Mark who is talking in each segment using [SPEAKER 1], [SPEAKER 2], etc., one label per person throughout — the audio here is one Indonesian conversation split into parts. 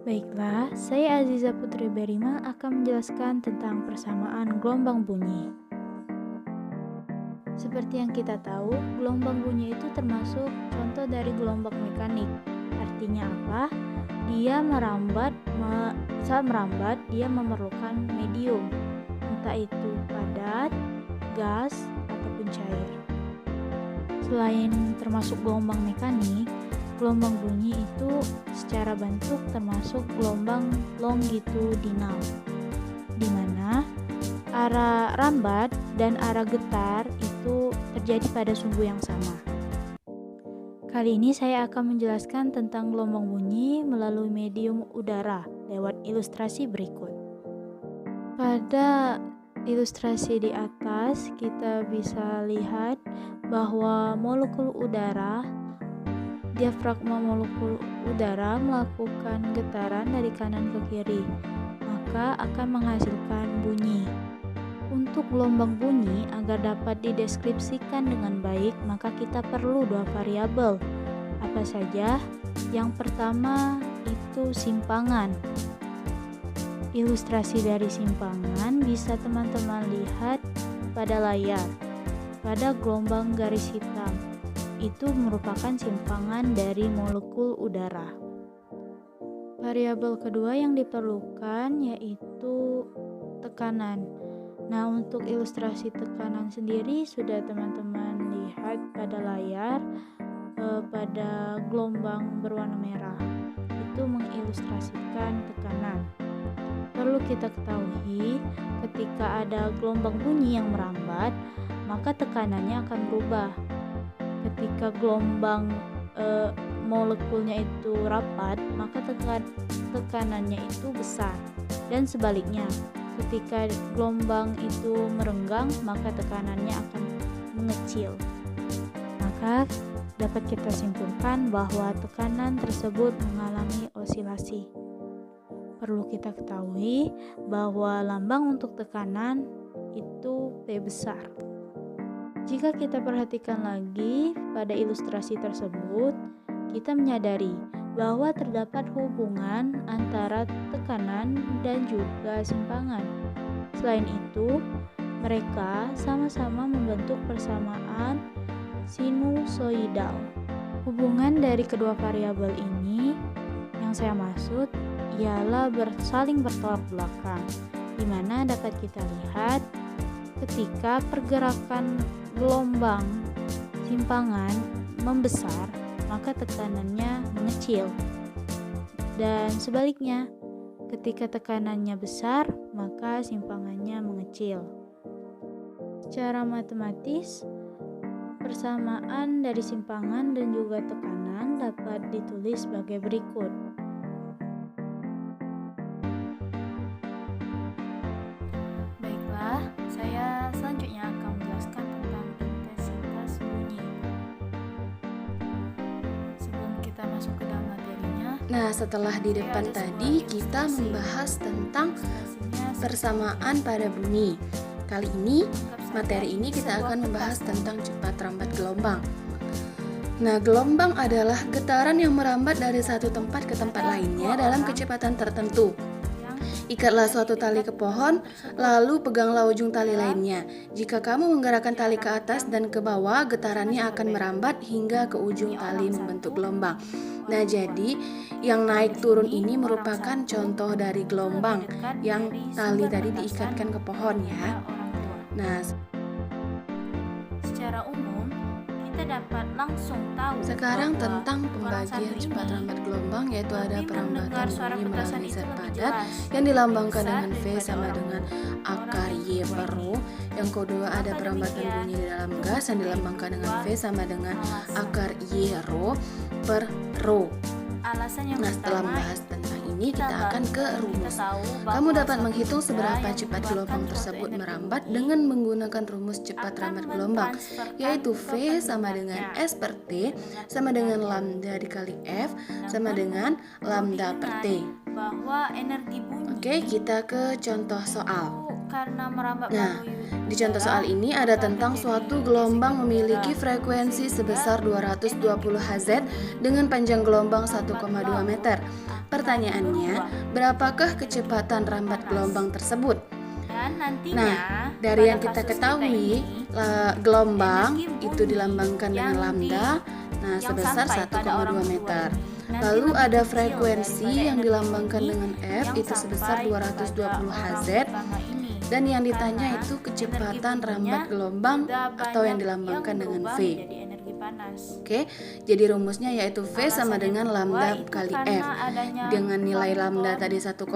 [SPEAKER 1] Baiklah, saya Aziza Putri Berima akan menjelaskan tentang persamaan gelombang bunyi. Seperti yang kita tahu, gelombang bunyi itu termasuk contoh dari gelombang mekanik. Artinya apa? Saat merambat, dia memerlukan medium, entah itu padat, gas, ataupun cair. Selain termasuk gelombang mekanik, gelombang bunyi itu secara bentuk termasuk gelombang longitudinal, di mana arah rambat dan arah getar itu terjadi pada sumbu yang sama. Kali ini saya akan menjelaskan tentang gelombang bunyi melalui medium udara lewat ilustrasi berikut. Pada ilustrasi di atas kita bisa lihat bahwa diafragma molekul udara melakukan getaran dari kanan ke kiri, maka akan menghasilkan bunyi. Untuk gelombang bunyi agar dapat dideskripsikan dengan baik, maka kita perlu dua variabel. Apa saja? Yang pertama itu simpangan. Ilustrasi dari simpangan bisa teman-teman lihat pada layar. Pada gelombang garis hitam, itu merupakan simpangan dari molekul udara. Variabel kedua yang diperlukan yaitu tekanan. Nah, untuk ilustrasi tekanan sendiri sudah teman-teman lihat pada layar, pada gelombang berwarna merah. Itu mengilustrasikan tekanan. Perlu kita ketahui, ketika ada gelombang bunyi yang merambat, maka tekanannya akan berubah. Ketika gelombang molekulnya itu rapat, maka tekanannya itu besar. Dan sebaliknya, ketika gelombang itu merenggang, maka tekanannya akan mengecil. Maka dapat kita simpulkan bahwa tekanan tersebut mengalami osilasi. Perlu kita ketahui bahwa lambang untuk tekanan itu P besar. Jika kita perhatikan lagi pada ilustrasi tersebut, kita menyadari bahwa terdapat hubungan antara tekanan dan juga simpangan. Selain itu, mereka sama-sama membentuk persamaan sinusoidal. Hubungan dari kedua variabel ini yang saya maksud ialah saling bertolak belakang, di mana dapat kita lihat ketika pergerakan gelombang simpangan membesar, maka tekanannya mengecil. Dan sebaliknya, ketika tekanannya besar, maka simpangannya mengecil. Secara matematis, persamaan dari simpangan dan juga tekanan dapat ditulis sebagai berikut. Baiklah, saya selanjutnya akan menjelaskan tentang intensitas bunyi. Sebelum kita masuk ke dalam materinya,
[SPEAKER 2] Nah, setelah di depan tadi kita membahas tentang persamaan pada bunyi. Kali ini, materi ini kita akan membahas tentang cepat rambat gelombang. Nah, gelombang adalah getaran yang merambat dari satu tempat ke tempat lainnya dalam kecepatan tertentu. Ikatlah suatu tali ke pohon, lalu peganglah ujung tali lainnya. Jika kamu menggerakkan tali ke atas dan ke bawah, getarannya akan merambat hingga ke ujung tali membentuk gelombang. Nah, jadi yang naik turun ini merupakan contoh dari gelombang yang tali tadi diikatkan ke pohon ya. Nah,
[SPEAKER 1] secara umum kita dapat langsung tahu
[SPEAKER 2] sekarang
[SPEAKER 1] bahwa
[SPEAKER 2] tentang
[SPEAKER 1] orang
[SPEAKER 2] pembagian
[SPEAKER 1] satu
[SPEAKER 2] cepat
[SPEAKER 1] ini
[SPEAKER 2] rambat gelombang, yaitu ada
[SPEAKER 1] lebih
[SPEAKER 2] perambatan
[SPEAKER 1] mendengar suara
[SPEAKER 2] bunyi
[SPEAKER 1] petasan
[SPEAKER 2] melalui
[SPEAKER 1] itu
[SPEAKER 2] zat
[SPEAKER 1] lebih
[SPEAKER 2] padat
[SPEAKER 1] jelas,
[SPEAKER 2] yang dilambangkan
[SPEAKER 1] besar
[SPEAKER 2] dengan V
[SPEAKER 1] daripada
[SPEAKER 2] sama
[SPEAKER 1] orang
[SPEAKER 2] dengan
[SPEAKER 1] tua.
[SPEAKER 2] akar Y
[SPEAKER 1] Orang
[SPEAKER 2] per
[SPEAKER 1] tua
[SPEAKER 2] rho.
[SPEAKER 1] ini.
[SPEAKER 2] Yang kedua ada
[SPEAKER 1] Maka
[SPEAKER 2] perambatan
[SPEAKER 1] demikian,
[SPEAKER 2] bunyi di dalam gas yang dilambangkan dengan V sama dengan
[SPEAKER 1] alasan.
[SPEAKER 2] akar Y rho per rho.
[SPEAKER 1] Alasan yang
[SPEAKER 2] Nah, setelah
[SPEAKER 1] pertama,
[SPEAKER 2] membahas tentang ini, kita akan ke rumus.
[SPEAKER 1] tahu
[SPEAKER 2] Kamu
[SPEAKER 1] bahwa
[SPEAKER 2] dapat
[SPEAKER 1] satu
[SPEAKER 2] menghitung
[SPEAKER 1] benda
[SPEAKER 2] seberapa
[SPEAKER 1] yang
[SPEAKER 2] cepat
[SPEAKER 1] mengeluarkan
[SPEAKER 2] gelombang
[SPEAKER 1] suatu
[SPEAKER 2] tersebut
[SPEAKER 1] energi
[SPEAKER 2] merambat
[SPEAKER 1] bunyi
[SPEAKER 2] dengan menggunakan rumus cepat
[SPEAKER 1] akan
[SPEAKER 2] rambat gelombang,
[SPEAKER 1] mentransferkan
[SPEAKER 2] yaitu
[SPEAKER 1] ke
[SPEAKER 2] V sama dengan
[SPEAKER 1] pendengarnya
[SPEAKER 2] S per T sama dengan lambda dikali F sama dengan lambda per T.
[SPEAKER 1] bahwa energi bunyi
[SPEAKER 2] Oke, kita ke contoh soal.
[SPEAKER 1] itu karena merambat
[SPEAKER 2] Nah,
[SPEAKER 1] melalui
[SPEAKER 2] Di contoh soal ini ada tentang suatu gelombang memiliki frekuensi sebesar 220 Hz dengan panjang gelombang 1,2 meter. Pertanyaannya, berapakah kecepatan rambat gelombang tersebut? Nah, dari yang kita ketahui, gelombang itu dilambangkan dengan lambda, nah sebesar 1,2 meter. Lalu ada frekuensi yang dilambangkan dengan F, itu sebesar 220 Hz. Dan yang ditanya itu kecepatan rambat gelombang atau yang dilambangkan dengan V. Oke, jadi rumusnya yaitu V sama dengan lambda kali F. Dengan nilai lambda tadi 1,2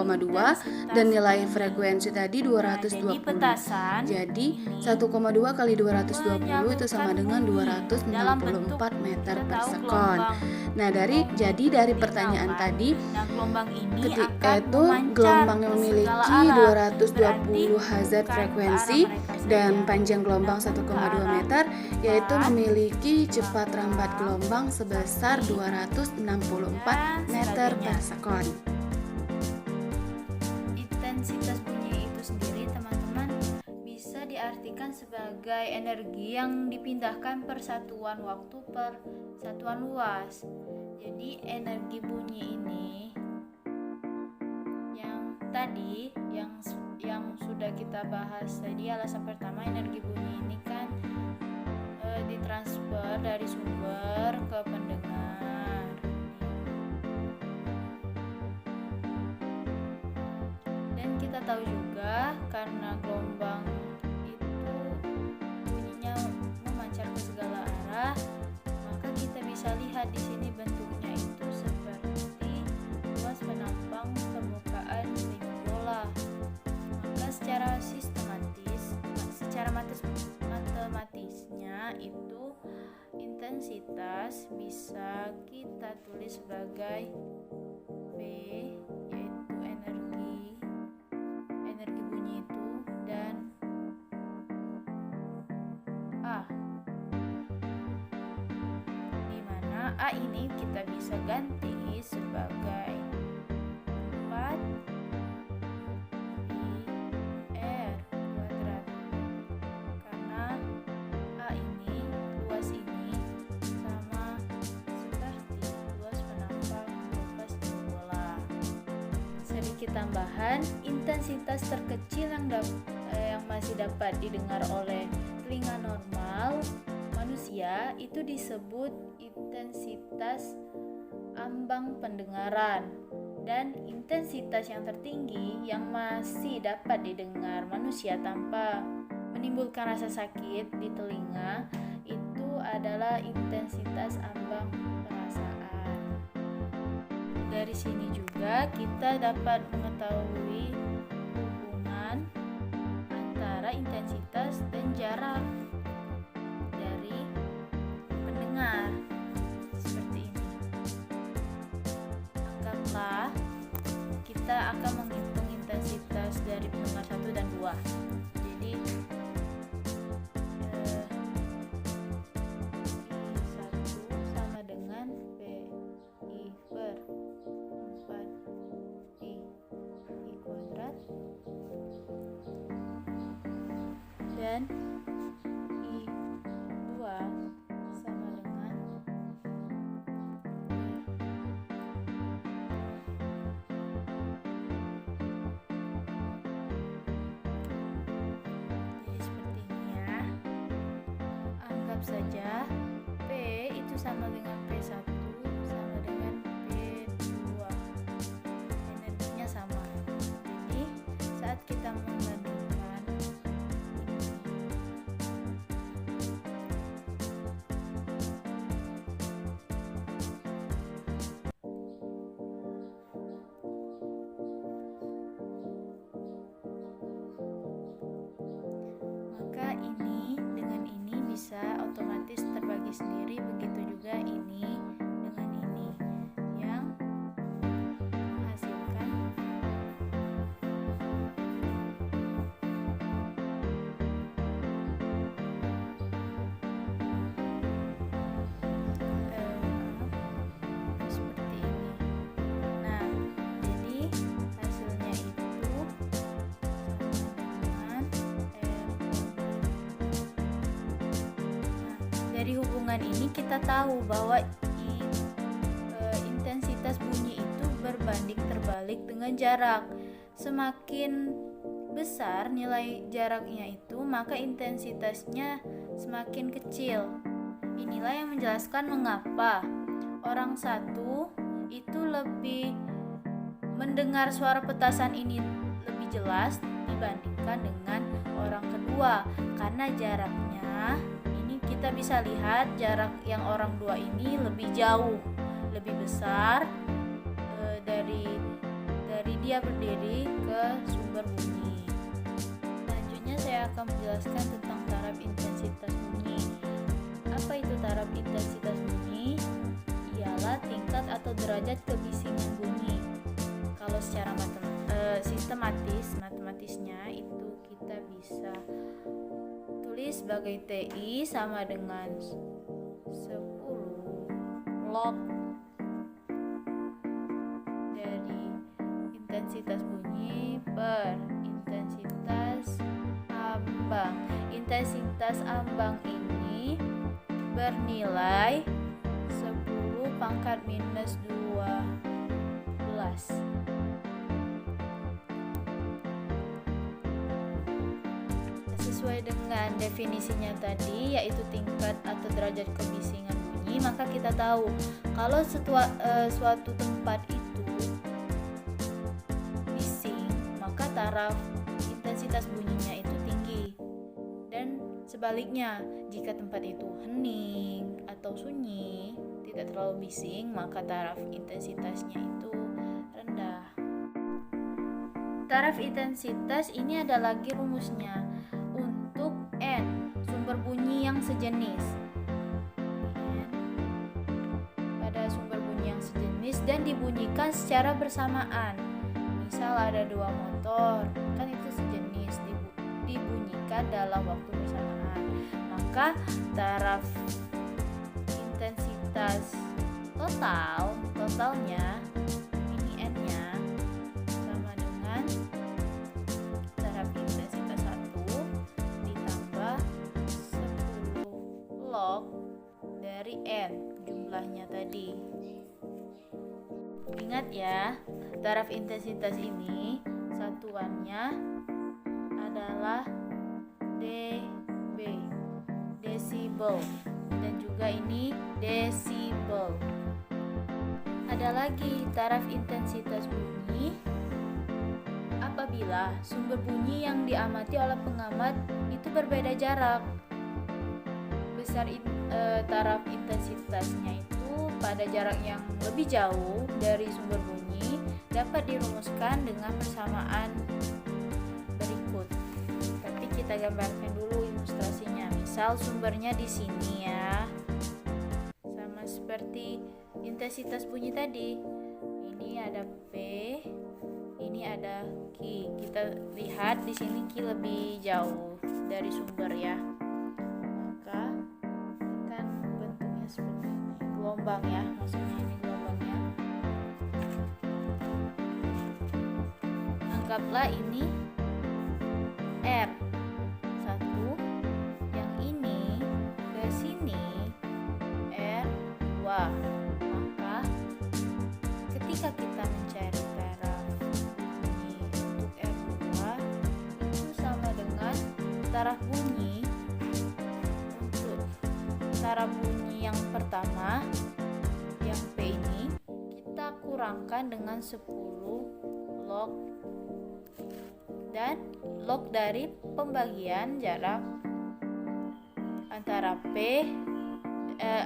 [SPEAKER 2] dan nilai frekuensi tadi 220. Jadi 1,2 kali 220 itu sama dengan 264 meter per sekon. Nah, dari pertanyaan tadi, ketika itu gelombang yang memiliki 220 Hz frekuensi dan panjang gelombang 1,2 meter, yaitu memiliki cepat rambat gelombang sebesar 264 meter per sekon.
[SPEAKER 1] Intensitas bunyi itu sendiri, teman-teman, bisa diartikan sebagai energi yang dipindahkan per satuan waktu per satuan luas. Jadi energi bunyi ini yang tadi yang sudah kita bahas tadi, alasan pertama, energi bunyi ini kan ditransfer dari sumber ke pendengar. Dan kita tahu juga karena gelombang itu bunyinya memancar ke segala arah, maka kita bisa lihat di sini bentuknya itu seperti luas penampang permukaan lima bola. Maka secara matematisnya itu intensitas bisa kita tulis sebagai V, yaitu energi bunyi itu, dan A, dimana A ini kita bisa ganti sebagai 4 R kuadrat, karena A ini, luas ini sama seperti luas penampang kompas bola. Sedikit tambahan, intensitas terkecil yang masih dapat didengar oleh telinga normal manusia itu disebut intensitas ambang pendengaran, dan intensitas yang tertinggi yang masih dapat didengar manusia tanpa menimbulkan rasa sakit di telinga itu adalah intensitas ambang perasaan. Dari sini juga kita dapat mengetahui hubungan antara intensitas dan jarak dari pendengar. Seperti ini. Anggaplah kita akan menghitung intensitas dari pendengar 1 dan 2. Jadi I1 sama dengan PI per 4I kuadrat, dan I2 sama dengan saja P itu sama dengan P1 sama dengan P2, energinya sama. Jadi saat kita membandingkan maka ini dengan ini bisa otomatis terbagi sendiri, begitu juga ini dengan ini, yang menghasilkan Dari hubungan ini kita tahu bahwa intensitas bunyi itu berbanding terbalik dengan jarak. Semakin besar nilai jaraknya itu, maka intensitasnya semakin kecil. Inilah yang menjelaskan mengapa orang satu itu lebih mendengar suara petasan ini lebih jelas dibandingkan dengan orang kedua, karena jaraknya ini kita bisa lihat jarak yang orang dua ini lebih jauh, lebih besar dari dia berdiri ke sumber bunyi. Selanjutnya saya akan menjelaskan tentang taraf intensitas bunyi. Apa itu taraf intensitas bunyi? Ialah tingkat atau derajat kebisingan bunyi. Kalau secara matematisnya itu kita bisa tulis sebagai TI sama dengan 10 log dari intensitas bunyi per intensitas ambang. Intensitas ambang ini bernilai 10 pangkat minus 12. Sesuai dengan definisinya tadi, yaitu tingkat atau derajat kebisingan bunyi, maka kita tahu kalau suatu tempat itu bising, maka taraf intensitas bunyinya itu tinggi. Dan sebaliknya, jika tempat itu hening atau sunyi, tidak terlalu bising, maka taraf intensitasnya itu rendah. Taraf intensitas ini ada lagi rumusnya. Untuk N, sumber bunyi yang sejenis. Pada sumber bunyi yang sejenis dan dibunyikan secara bersamaan. Misal ada 2 motor, kan itu sejenis, dibunyikan dalam waktu bersamaan. Maka taraf intensitas totalnya ini N-nya sama dengan taraf intensitas 1 ditambah 10 log dari N jumlahnya tadi. Ingat ya, taraf intensitas ini satuannya adalah dB, desibel, dan juga ini desibel. Ada lagi taraf intensitas bunyi apabila sumber bunyi yang diamati oleh pengamat itu berbeda jarak. Besar taraf intensitasnya itu pada jarak yang lebih jauh dari sumber bunyi dapat dirumuskan dengan persamaan berikut. Tapi kita gambarkan dulu ilustrasinya. Misal sumbernya di sini ya. Sama seperti intensitas bunyi tadi. Ini ada P, ini ada Q. Kita lihat di sini Q lebih jauh dari sumber ya. Maka kan bentuknya seperti ini. Gelombang ya, maksudnya ini gelombangnya. Anggaplah ini R1, yang ini ke sini R2. Maka ketika kita mencari taraf bunyi untuk R2 itu sama dengan taraf bunyi untuk taraf bunyi yang pertama yang P ini kita kurangkan dengan 10 log dan log dari pembagian jarak antara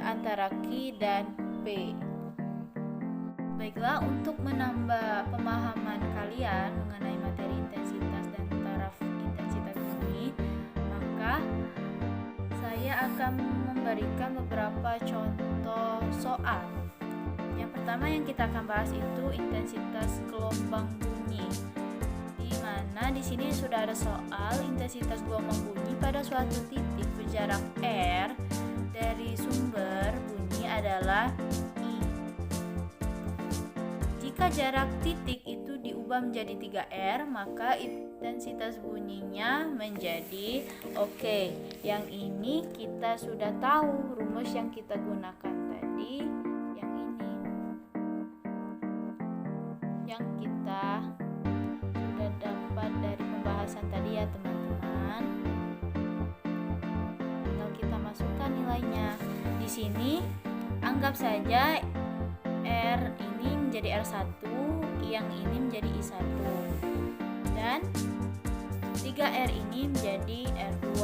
[SPEAKER 1] antara Q dan P. Baiklah, untuk menambah pemahaman kalian mengenai materi intensitas dan taraf intensitas bunyi, maka saya akan memberikan beberapa contoh soal. Yang pertama yang kita akan bahas itu intensitas gelombang bunyi. Nah, di sini sudah ada soal intensitas gelombang bunyi pada suatu titik berjarak R dari sumber bunyi adalah I. Jika jarak titik itu diubah berubah menjadi 3R, maka intensitas bunyinya menjadi oke. Yang ini kita sudah tahu rumus yang kita gunakan tadi, yang ini. Yang kita sudah dapat dari pembahasan tadi ya teman-teman. Tinggal kita masukkan nilainya. Di sini anggap saja R ini menjadi R1, yang ini menjadi I1. Dan 3R ini menjadi R2.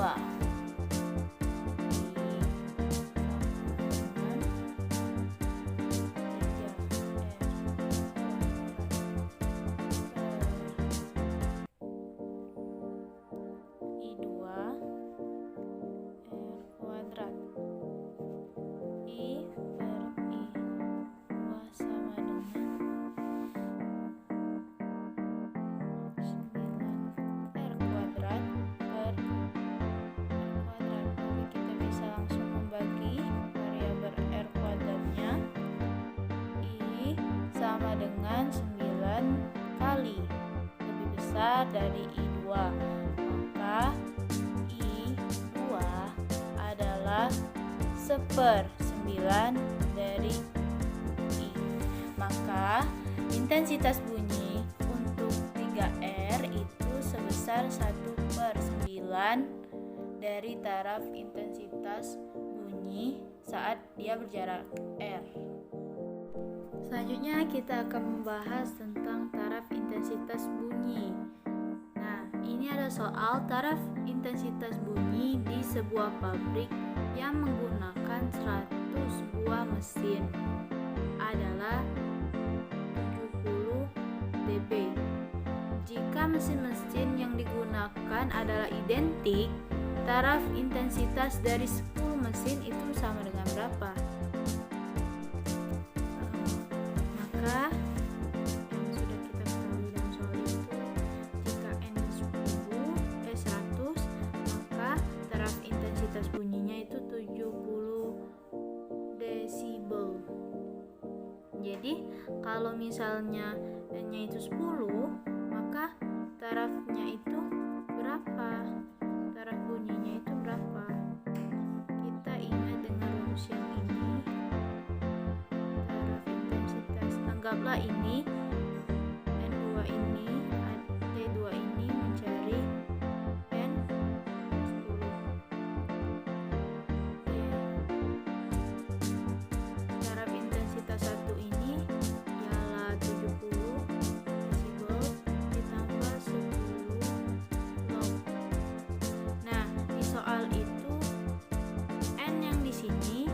[SPEAKER 1] Sama dengan 9 kali lebih besar dari I2, maka I2 adalah 1/9 dari I. Maka intensitas bunyi untuk 3R itu sebesar 1/9 dari taraf intensitas bunyi saat dia berjarak R. Selanjutnya kita akan membahas tentang taraf intensitas bunyi. Nah, ini ada soal taraf intensitas bunyi di sebuah pabrik yang menggunakan 100 buah mesin adalah 70 dB. Jika mesin-mesin yang digunakan adalah identik, taraf intensitas dari 10 mesin itu sama dengan berapa? Maka yang sudah kita ketahui dalam soal itu, jika N-nya 100, maka taraf intensitas bunyinya itu 70 desibel. Jadi kalau misalnya N-nya itu 10, maka tarafnya itu berapa? Taraf bunyinya itu berapa? Kita ingat dengan rumus yang ini. Anggaplah ini N2 ini T2 ini mencari N10. Taraf intensitas 1 ini ialah 70 desibel ditambah 10 log. Nah, di soal itu N yang di sini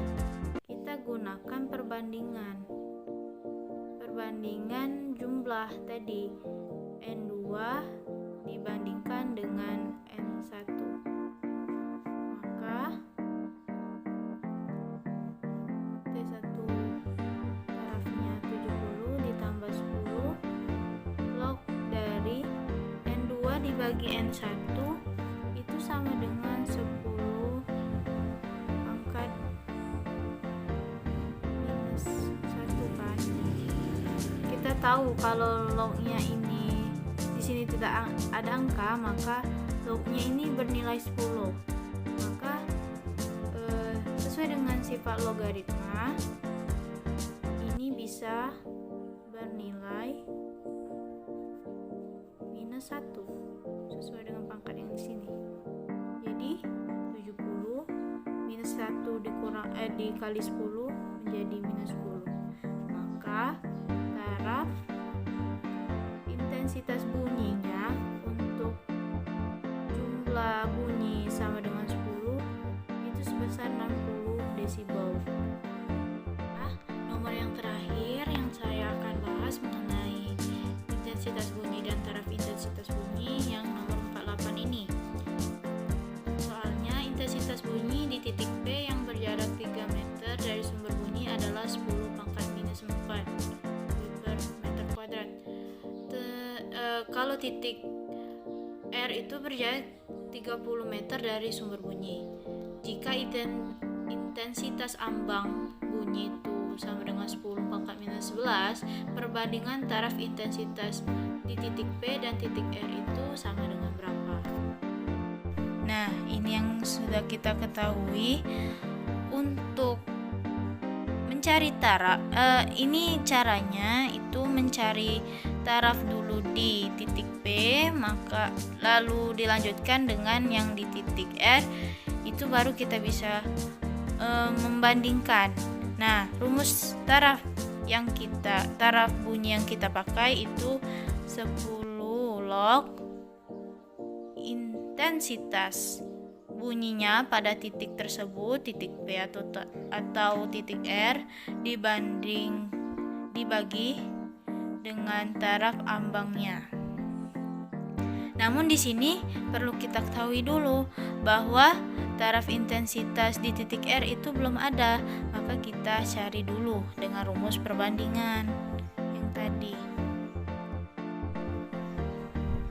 [SPEAKER 1] kita gunakan perbandingan jumlah tadi N2 dibandingkan dengan N1, maka T1 tarafnya 70 ditambah 10 log dari N2 dibagi N1 itu sama dengan 10 pangkat minus 1 kan. Kita tahu kalau lognya ini di sini tidak ada angka, maka lognya ini bernilai 10. Maka sesuai dengan sifat logaritma, ini bisa bernilai minus 1 sesuai dengan pangkat yang di sini. Jadi 70 minus 1 dikali 10 menjadi minus 10. Maka taraf intensitas bunyinya untuk jumlah bunyi sama dengan 10 itu sebesar 60 desibel. Nah, nomor yang terakhir yang saya akan bahas mengenai intensitas bunyi dan taraf intensitas bunyi yang nomor 48 ini. Soalnya intensitas bunyi di titik P yang berjarak 3 meter dari sumber bunyi adalah 10 pangkat minus 4 per meter kuadrat. Kalau titik R itu berjarak 30 meter dari sumber bunyi. Jika intensitas ambang bunyi itu sama dengan 10 pangkat minus 11, perbandingan taraf intensitas di titik P dan titik R itu sama dengan berapa? Nah, ini yang sudah kita ketahui. Untuk mencari taraf, ini caranya itu mencari taraf dulu di titik P, maka lalu dilanjutkan dengan yang di titik R, itu baru kita bisa membandingkan. Nah, rumus taraf bunyi yang kita pakai itu 10 log intensitas bunyinya pada titik tersebut, titik P atau titik R, dibagi dengan taraf ambangnya. Namun di sini perlu kita ketahui dulu bahwa taraf intensitas di titik R itu belum ada, maka kita cari dulu dengan rumus perbandingan yang tadi.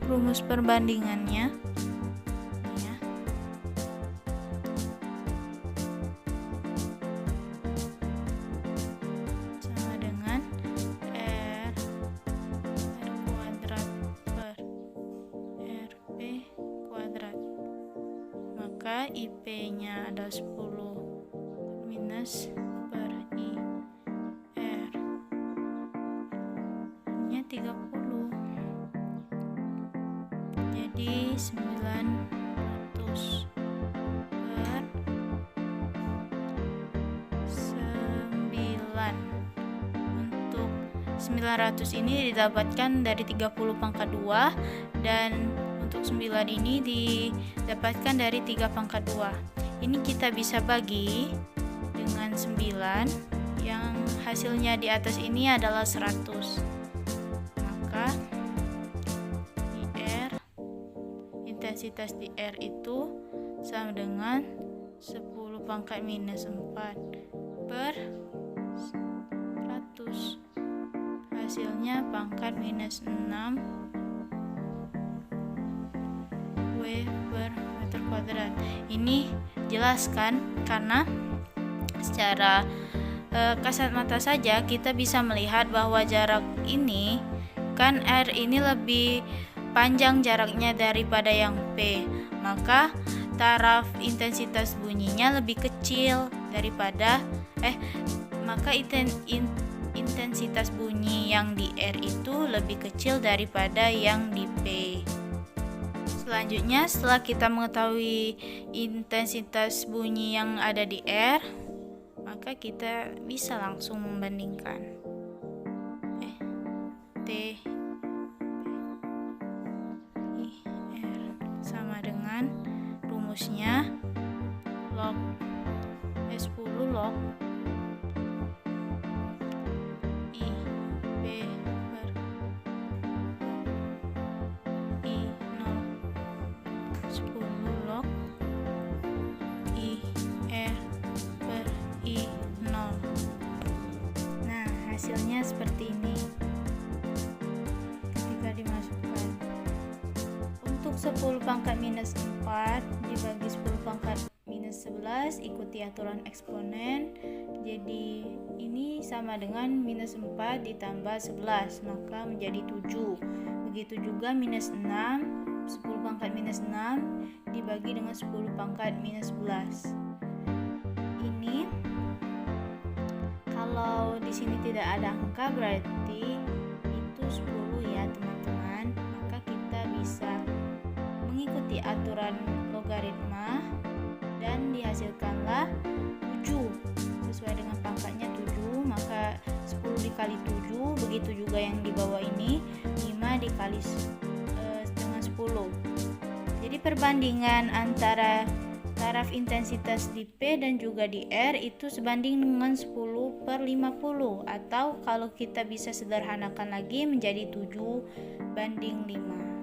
[SPEAKER 1] Rumus perbandingannya ya. Sama dengan R kuadrat per RP kuadrat. Maka IP-nya ada 10 minus per IR nya 30, jadi 900 per 9. Untuk 900 ini didapatkan dari 30 pangkat 2, dan untuk 9 ini didapatkan dari 3 pangkat 2. Ini kita bisa bagi dengan 9, yang hasilnya di atas ini adalah 100. Maka intensitas di R itu sama dengan 10 pangkat minus 4 per 100. Hasilnya pangkat minus 6 W per meter kuadrat. Ini jelas kan? Karena secara kasat mata saja kita bisa melihat bahwa jarak ini kan R ini lebih panjang jaraknya daripada yang P, maka taraf intensitas bunyinya lebih kecil daripada maka intensitas bunyi yang di R itu lebih kecil daripada yang di P. Selanjutnya, setelah kita mengetahui intensitas bunyi yang ada di R, maka kita bisa langsung membandingkan T sama dengan rumusnya log S10 log IB per I0 10 log IR per I0. Nah, hasilnya seperti ini ketika dimasukkan. Untuk 10 pangkat minus 4 dibagi 10 pangkat minus 11, ikuti aturan eksponen. Jadi ini sama dengan minus 4 ditambah 11, maka menjadi 7. Begitu juga minus 6, 10 pangkat minus 6 dibagi dengan 10 pangkat minus 11. Ini kalau di sini tidak ada angka berarti itu 10 ya teman-teman. Maka kita bisa mengikuti aturan logaritma dan dihasilkanlah 7 sesuai dengan pangkatnya 7, maka 10 dikali 7, begitu juga yang di bawah ini 5 dikali dengan 10. Jadi perbandingan antara taraf intensitas di P dan juga di R itu sebanding dengan 10 per 50, atau kalau kita bisa sederhanakan lagi menjadi 7 banding 5.